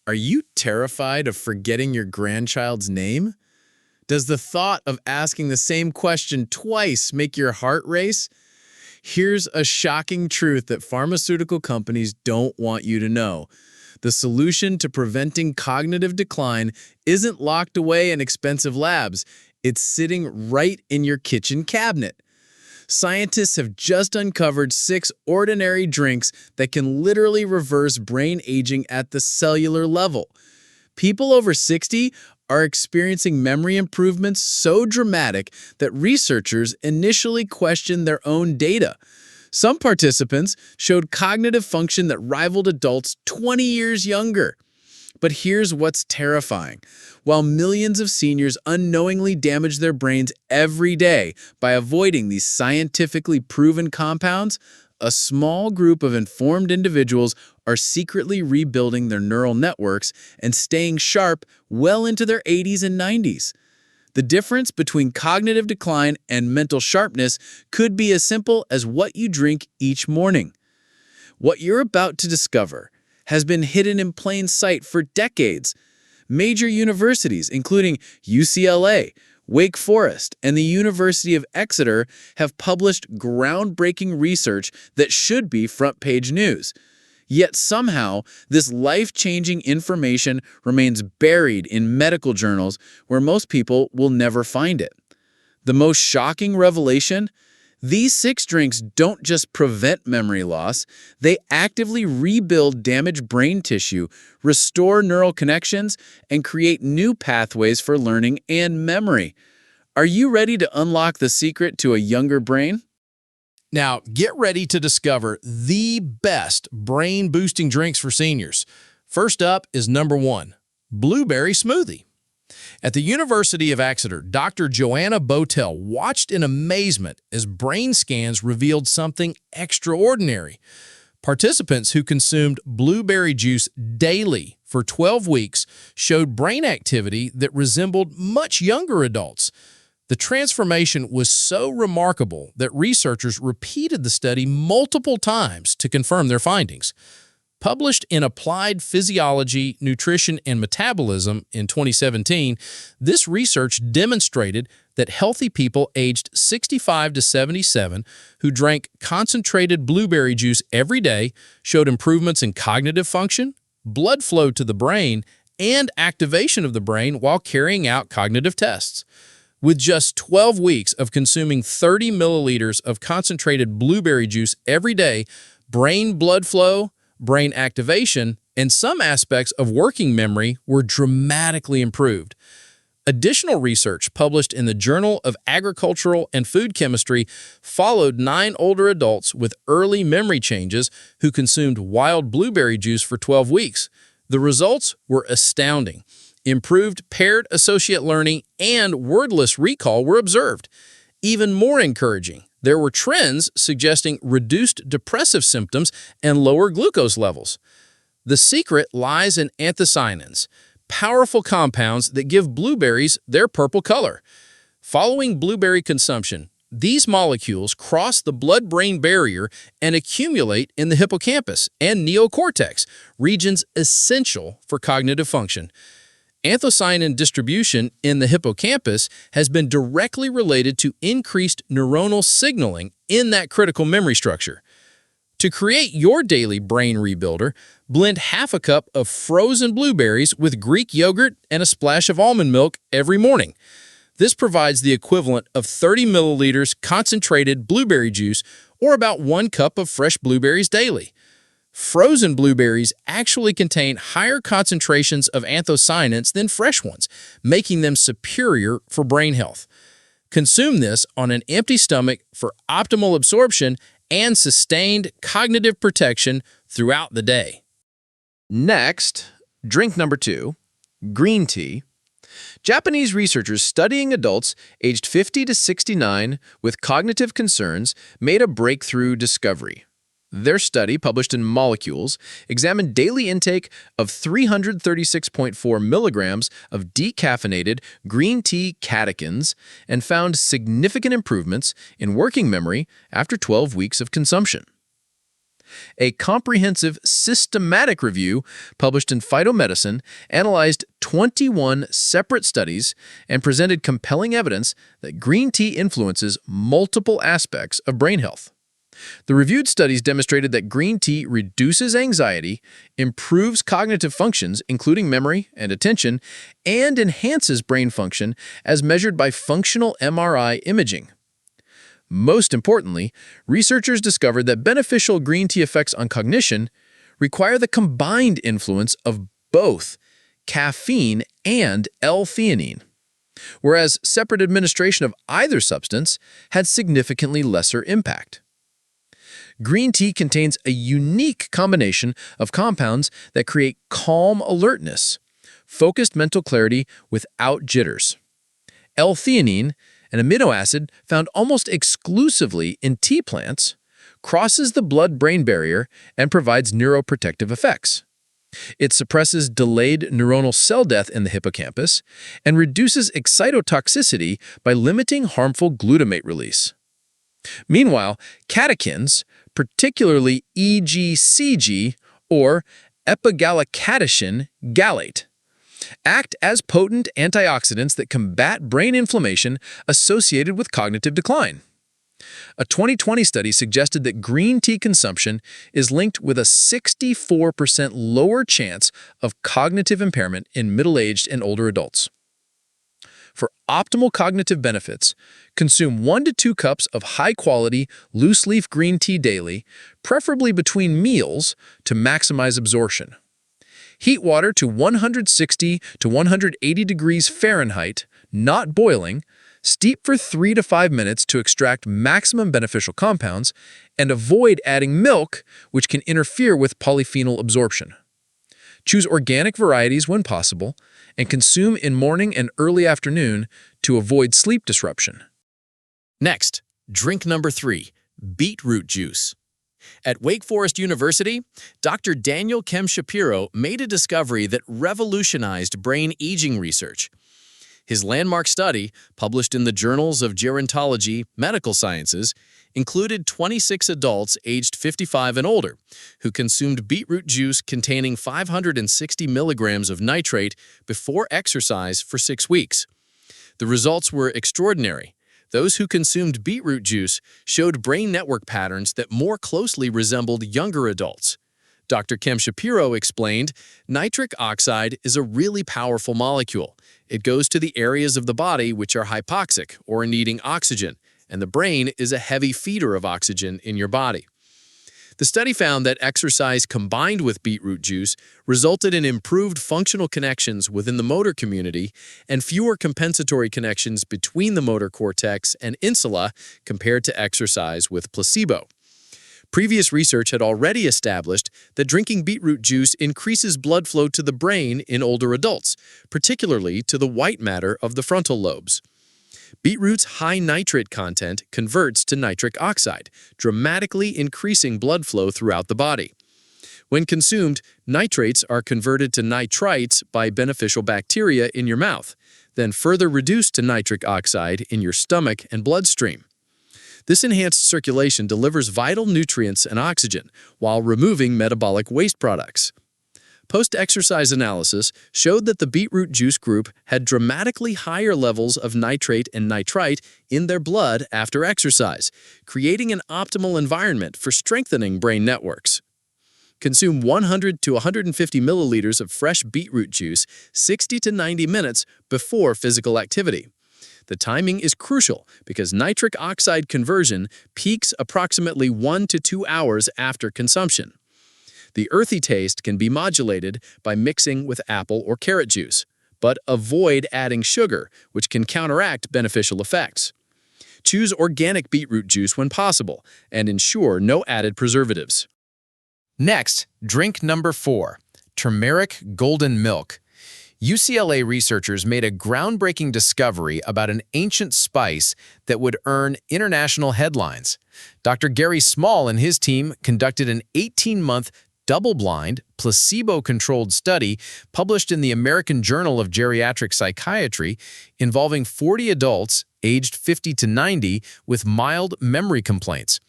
Are you terrified of forgetting your grandchild's name? Does the thought of asking the same question twice make your heart race? Here's a shocking truth that pharmaceutical companies don't want you to know. The solution to preventing cognitive decline isn't locked away in expensive labs. It's sitting right in your kitchen cabinet. Scientists have just uncovered 6 ordinary drinks that can literally reverse brain aging at the cellular level. People over 60 are experiencing memory improvements so dramatic that researchers initially questioned their own data. Some participants showed cognitive function that rivaled adults 20 years younger. But here's what's terrifying. While millions of seniors unknowingly damage their brains every day by avoiding these scientifically proven compounds, a small group of informed individuals are secretly rebuilding their neural networks and staying sharp well into their 80s and 90s. The difference between cognitive decline and mental sharpness could be as simple as what you drink each morning. What you're about to discover has been hidden in plain sight for decades. Major universities, including UCLA, Wake Forest, and the University of Exeter, have published groundbreaking research that should be front-page news. Yet somehow, this life-changing information remains buried in medical journals where most people will never find it. The most shocking revelation? These 6 drinks don't just prevent memory loss, they actively rebuild damaged brain tissue, restore neural connections, and create new pathways for learning and memory. Are you ready to unlock the secret to a younger brain? Now, get ready to discover the best brain-boosting drinks for seniors. First up is number 1, Blueberry Smoothie. At the University of Exeter, Dr. Joanna Botel watched in amazement as brain scans revealed something extraordinary. Participants who consumed blueberry juice daily for 12 weeks showed brain activity that resembled much younger adults. The transformation was so remarkable that researchers repeated the study multiple times to confirm their findings. Published in Applied Physiology, Nutrition, and Metabolism in 2017, this research demonstrated that healthy people aged 65 to 77 who drank concentrated blueberry juice every day showed improvements in cognitive function, blood flow to the brain, and activation of the brain while carrying out cognitive tests. With just 12 weeks of consuming 30 milliliters of concentrated blueberry juice every day, brain blood flow, brain activation, and some aspects of working memory were dramatically improved. Additional research published in the Journal of Agricultural and Food Chemistry followed 9 older adults with early memory changes who consumed wild blueberry juice for 12 weeks. The results were astounding. Improved paired associate learning and wordless recall were observed. Even more encouraging, there were trends suggesting reduced depressive symptoms and lower glucose levels. The secret lies in anthocyanins, powerful compounds that give blueberries their purple color. Following blueberry consumption, these molecules cross the blood-brain barrier and accumulate in the hippocampus and neocortex, regions essential for cognitive function. Anthocyanin distribution in the hippocampus has been directly related to increased neuronal signaling in that critical memory structure. To create your daily brain rebuilder, blend half a cup of frozen blueberries with Greek yogurt and a splash of almond milk every morning. This provides the equivalent of 30 milliliters concentrated blueberry juice, or about 1 cup of fresh blueberries daily. Frozen blueberries actually contain higher concentrations of anthocyanins than fresh ones, making them superior for brain health. Consume this on an empty stomach for optimal absorption and sustained cognitive protection throughout the day. Next, drink number 2, green tea. Japanese researchers studying adults aged 50 to 69 with cognitive concerns made a breakthrough discovery. Their study, published in Molecules, examined daily intake of 336.4 milligrams of decaffeinated green tea catechins and found significant improvements in working memory after 12 weeks of consumption. A comprehensive, systematic review published in Phytomedicine analyzed 21 separate studies and presented compelling evidence that green tea influences multiple aspects of brain health. The reviewed studies demonstrated that green tea reduces anxiety, improves cognitive functions, including memory and attention, and enhances brain function as measured by functional MRI imaging. Most importantly, researchers discovered that beneficial green tea effects on cognition require the combined influence of both caffeine and L-theanine, whereas separate administration of either substance had significantly lesser impact. Green tea contains a unique combination of compounds that create calm alertness, focused mental clarity without jitters. L-theanine, an amino acid found almost exclusively in tea plants, crosses the blood-brain barrier and provides neuroprotective effects. It suppresses delayed neuronal cell death in the hippocampus and reduces excitotoxicity by limiting harmful glutamate release. Meanwhile, catechins, particularly EGCG or epigallocatechin gallate, act as potent antioxidants that combat brain inflammation associated with cognitive decline. A 2020 study suggested that green tea consumption is linked with a 64% lower chance of cognitive impairment in middle-aged and older adults. For optimal cognitive benefits, consume 1 to 2 cups of high-quality, loose-leaf green tea daily, preferably between meals, to maximize absorption. Heat water to 160 to 180 degrees Fahrenheit, not boiling, steep for 3 to 5 minutes to extract maximum beneficial compounds, and avoid adding milk, which can interfere with polyphenol absorption. Choose organic varieties when possible, and consume in morning and early afternoon to avoid sleep disruption. Next, drink number 3, Beetroot Juice. At Wake Forest University, Dr. Daniel Kem Shapiro made a discovery that revolutionized brain aging research. His landmark study, published in the Journals of Gerontology, Medical Sciences, included 26 adults aged 55 and older who consumed beetroot juice containing 560 milligrams of nitrate before exercise for 6 weeks. The results were extraordinary. Those who consumed beetroot juice showed brain network patterns that more closely resembled younger adults. Dr. Kem Shapiro explained, nitric oxide is a really powerful molecule. It goes to the areas of the body which are hypoxic or needing oxygen, and the brain is a heavy feeder of oxygen in your body. The study found that exercise combined with beetroot juice resulted in improved functional connections within the motor community and fewer compensatory connections between the motor cortex and insula compared to exercise with placebo. Previous research had already established that drinking beetroot juice increases blood flow to the brain in older adults, particularly to the white matter of the frontal lobes. Beetroot's high nitrate content converts to nitric oxide, dramatically increasing blood flow throughout the body. When consumed, nitrates are converted to nitrites by beneficial bacteria in your mouth, then further reduced to nitric oxide in your stomach and bloodstream. This enhanced circulation delivers vital nutrients and oxygen while removing metabolic waste products. Post-exercise analysis showed that the beetroot juice group had dramatically higher levels of nitrate and nitrite in their blood after exercise, creating an optimal environment for strengthening brain networks. Consume 100 to 150 milliliters of fresh beetroot juice 60 to 90 minutes before physical activity. The timing is crucial because nitric oxide conversion peaks approximately 1 to 2 hours after consumption. The earthy taste can be modulated by mixing with apple or carrot juice, but avoid adding sugar, which can counteract beneficial effects. Choose organic beetroot juice when possible and ensure no added preservatives. Next, drink number 4, Turmeric Golden Milk. UCLA researchers made a groundbreaking discovery about an ancient spice that would earn international headlines. Dr. Gary Small and his team conducted an 18-month double-blind, placebo-controlled study published in the American Journal of Geriatric Psychiatry involving 40 adults aged 50 to 90 with mild memory complaints.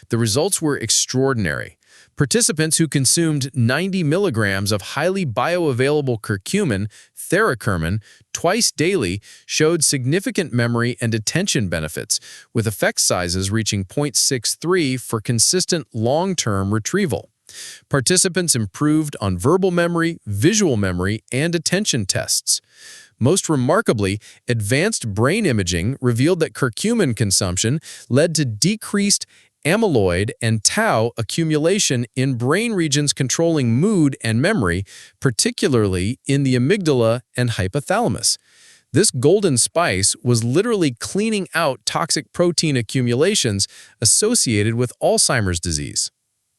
The results were extraordinary. Participants who consumed 90 milligrams of highly bioavailable curcumin, theracermin, twice daily showed significant memory and attention benefits, with effect sizes reaching 0.63 for consistent long-term retrieval. Participants improved on verbal memory, visual memory, and attention tests. Most remarkably, advanced brain imaging revealed that curcumin consumption led to decreased amyloid and tau accumulation in brain regions controlling mood and memory, particularly in the amygdala and hypothalamus. This golden spice was literally cleaning out toxic protein accumulations associated with Alzheimer's disease.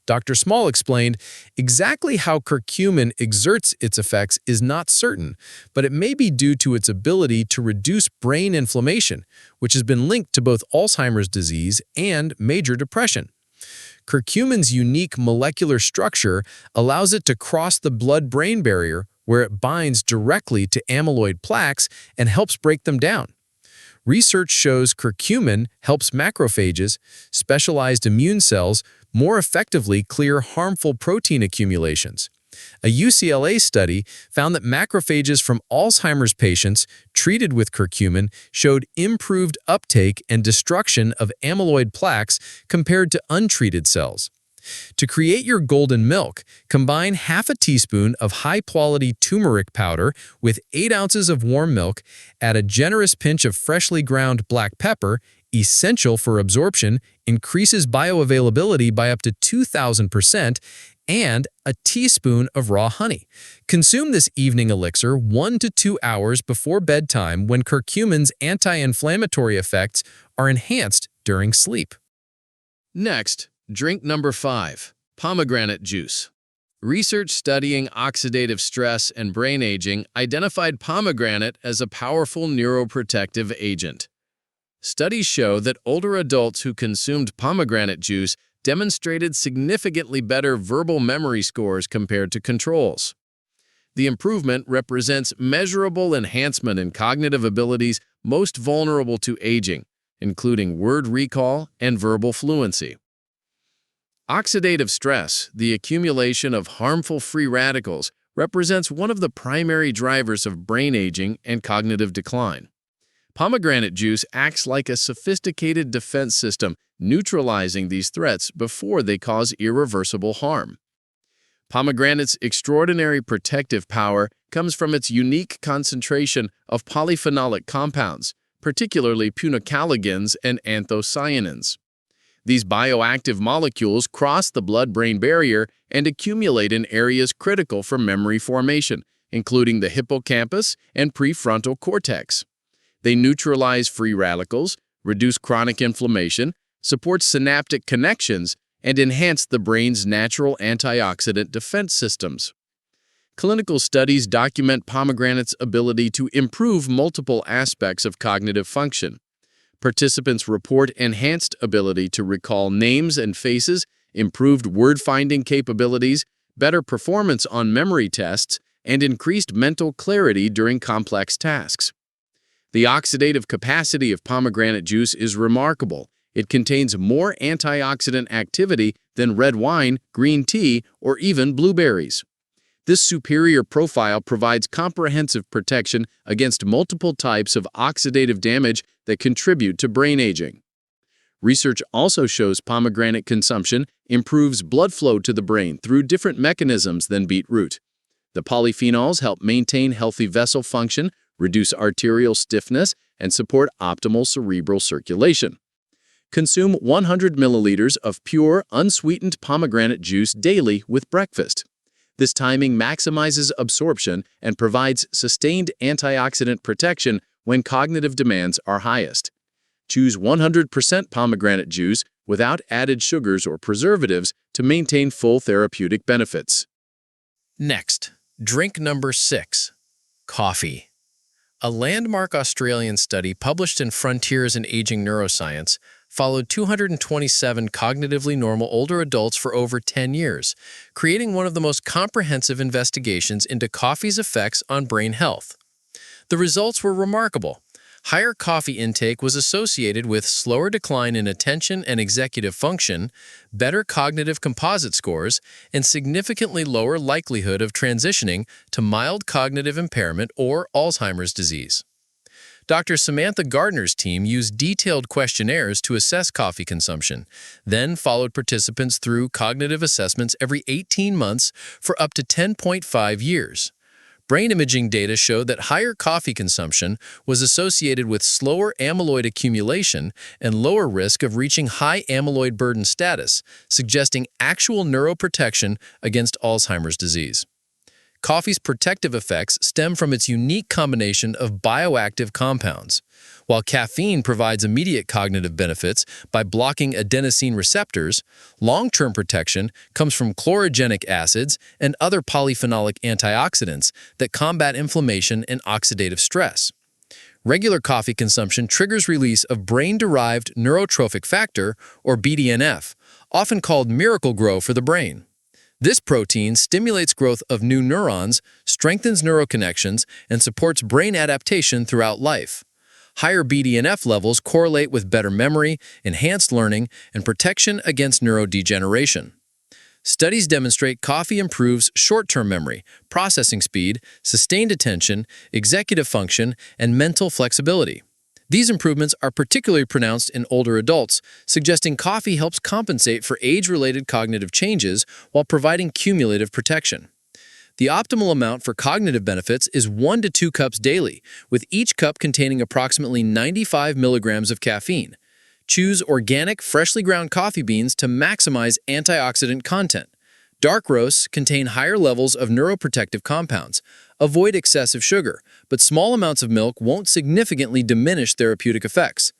Dr. Small explained, exactly how curcumin exerts its effects is not certain, but it may be due to its ability to reduce brain inflammation, which has been linked to both Alzheimer's disease and major depression. Curcumin's unique molecular structure allows it to cross the blood-brain barrier, where it binds directly to amyloid plaques and helps break them down. Research shows curcumin helps macrophages, specialized immune cells, more effectively clear harmful protein accumulations. A UCLA study found that macrophages from Alzheimer's patients treated with curcumin showed improved uptake and destruction of amyloid plaques compared to untreated cells. To create your golden milk, combine half a teaspoon of high-quality turmeric powder with 8 ounces of warm milk, add a generous pinch of freshly ground black pepper, essential for absorption, increases bioavailability by up to 2,000%, and a teaspoon of raw honey. Consume this evening elixir 1 to 2 hours before bedtime when curcumin's anti-inflammatory effects are enhanced during sleep. Next, drink number 5, pomegranate juice. Research studying oxidative stress and brain aging identified pomegranate as a powerful neuroprotective agent. Studies show that older adults who consumed pomegranate juice demonstrated significantly better verbal memory scores compared to controls. The improvement represents measurable enhancement in cognitive abilities most vulnerable to aging, including word recall and verbal fluency. Oxidative stress, the accumulation of harmful free radicals, represents one of the primary drivers of brain aging and cognitive decline. Pomegranate juice acts like a sophisticated defense system, neutralizing these threats before they cause irreversible harm. Pomegranate's extraordinary protective power comes from its unique concentration of polyphenolic compounds, particularly punicalagins and anthocyanins. These bioactive molecules cross the blood-brain barrier and accumulate in areas critical for memory formation, including the hippocampus and prefrontal cortex. They neutralize free radicals, reduce chronic inflammation, support synaptic connections, and enhance the brain's natural antioxidant defense systems. Clinical studies document pomegranate's ability to improve multiple aspects of cognitive function. Participants report enhanced ability to recall names and faces, improved word-finding capabilities, better performance on memory tests, and increased mental clarity during complex tasks. The oxidative capacity of pomegranate juice is remarkable. It contains more antioxidant activity than red wine, green tea, or even blueberries. This superior profile provides comprehensive protection against multiple types of oxidative damage that contribute to brain aging. Research also shows pomegranate consumption improves blood flow to the brain through different mechanisms than beetroot. The polyphenols help maintain healthy vessel function, reduce arterial stiffness, and support optimal cerebral circulation. Consume 100 milliliters of pure, unsweetened pomegranate juice daily with breakfast. This timing maximizes absorption and provides sustained antioxidant protection when cognitive demands are highest. Choose 100% pomegranate juice without added sugars or preservatives to maintain full therapeutic benefits. Next, drink number 6, coffee. A landmark Australian study published in Frontiers in Aging Neuroscience followed 227 cognitively normal older adults for over 10 years, creating one of the most comprehensive investigations into coffee's effects on brain health. The results were remarkable, Higher coffee intake was associated with slower decline in attention and executive function, better cognitive composite scores, and significantly lower likelihood of transitioning to mild cognitive impairment or Alzheimer's disease. Dr. Samantha Gardner's team used detailed questionnaires to assess coffee consumption, then followed participants through cognitive assessments every 18 months for up to 10.5 years. Brain imaging data showed that higher coffee consumption was associated with slower amyloid accumulation and lower risk of reaching high amyloid burden status, suggesting actual neuroprotection against Alzheimer's disease. Coffee's protective effects stem from its unique combination of bioactive compounds. While caffeine provides immediate cognitive benefits by blocking adenosine receptors, long-term protection comes from chlorogenic acids and other polyphenolic antioxidants that combat inflammation and oxidative stress. Regular coffee consumption triggers release of brain-derived neurotrophic factor, or BDNF, often called miracle-grow for the brain. This protein stimulates growth of new neurons, strengthens neuroconnections, and supports brain adaptation throughout life. Higher BDNF levels correlate with better memory, enhanced learning, and protection against neurodegeneration. Studies demonstrate coffee improves short-term memory, processing speed, sustained attention, executive function, and mental flexibility. These improvements are particularly pronounced in older adults, suggesting coffee helps compensate for age-related cognitive changes while providing cumulative protection. The optimal amount for cognitive benefits is 1 to 2 cups daily, with each cup containing approximately 95 milligrams of caffeine. Choose organic, freshly ground coffee beans to maximize antioxidant content. Dark roasts contain higher levels of neuroprotective compounds. Avoid excessive sugar, but small amounts of milk won't significantly diminish therapeutic effects.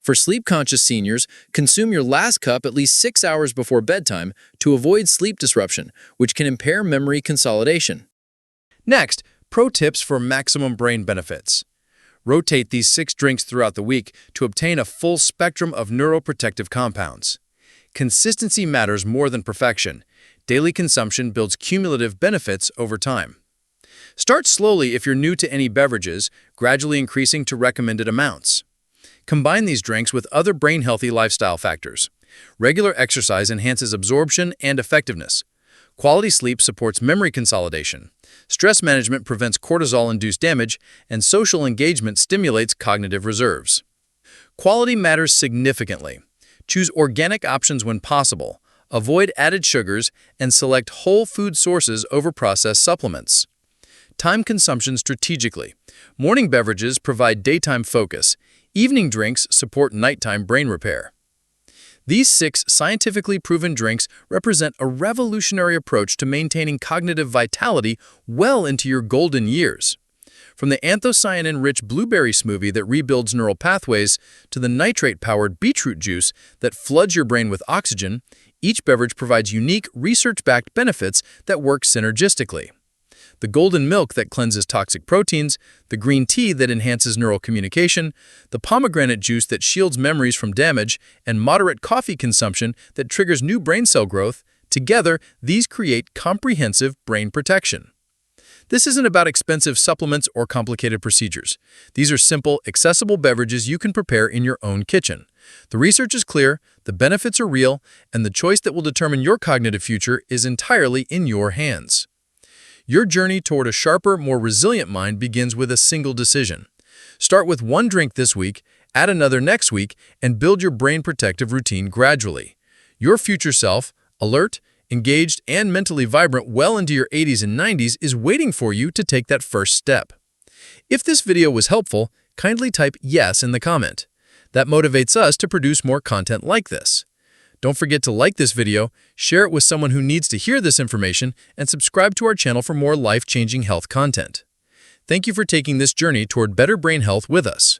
For sleep-conscious seniors, consume your last cup at least 6 hours before bedtime to avoid sleep disruption, which can impair memory consolidation. Next, pro tips for maximum brain benefits. Rotate these 6 drinks throughout the week to obtain a full spectrum of neuroprotective compounds. Consistency matters more than perfection. Daily consumption builds cumulative benefits over time. Start slowly if you're new to any beverages, gradually increasing to recommended amounts. Combine these drinks with other brain-healthy lifestyle factors. Regular exercise enhances absorption and effectiveness. Quality sleep supports memory consolidation. Stress management prevents cortisol-induced damage, and social engagement stimulates cognitive reserves. Quality matters significantly. Choose organic options when possible. Avoid added sugars and select whole food sources over processed supplements. Time consumption strategically. Morning beverages provide daytime focus. Evening drinks support nighttime brain repair. These 6 scientifically proven drinks represent a revolutionary approach to maintaining cognitive vitality well into your golden years. From the anthocyanin-rich blueberry smoothie that rebuilds neural pathways to the nitrate-powered beetroot juice that floods your brain with oxygen, each beverage provides unique, research-backed benefits that work synergistically. The golden milk that cleanses toxic proteins, the green tea that enhances neural communication, the pomegranate juice that shields memories from damage, and moderate coffee consumption that triggers new brain cell growth, together, these create comprehensive brain protection. This isn't about expensive supplements or complicated procedures. These are simple, accessible beverages you can prepare in your own kitchen. The research is clear, the benefits are real, and the choice that will determine your cognitive future is entirely in your hands. Your journey toward a sharper, more resilient mind begins with a single decision. Start with 1 drink this week, add another next week, and build your brain protective routine gradually. Your future self, alert, engaged, and mentally vibrant well into your 80s and 90s, is waiting for you to take that first step. If this video was helpful, kindly type yes in the comment. That motivates us to produce more content like this. Don't forget to like this video, share it with someone who needs to hear this information, and subscribe to our channel for more life-changing health content. Thank you for taking this journey toward better brain health with us.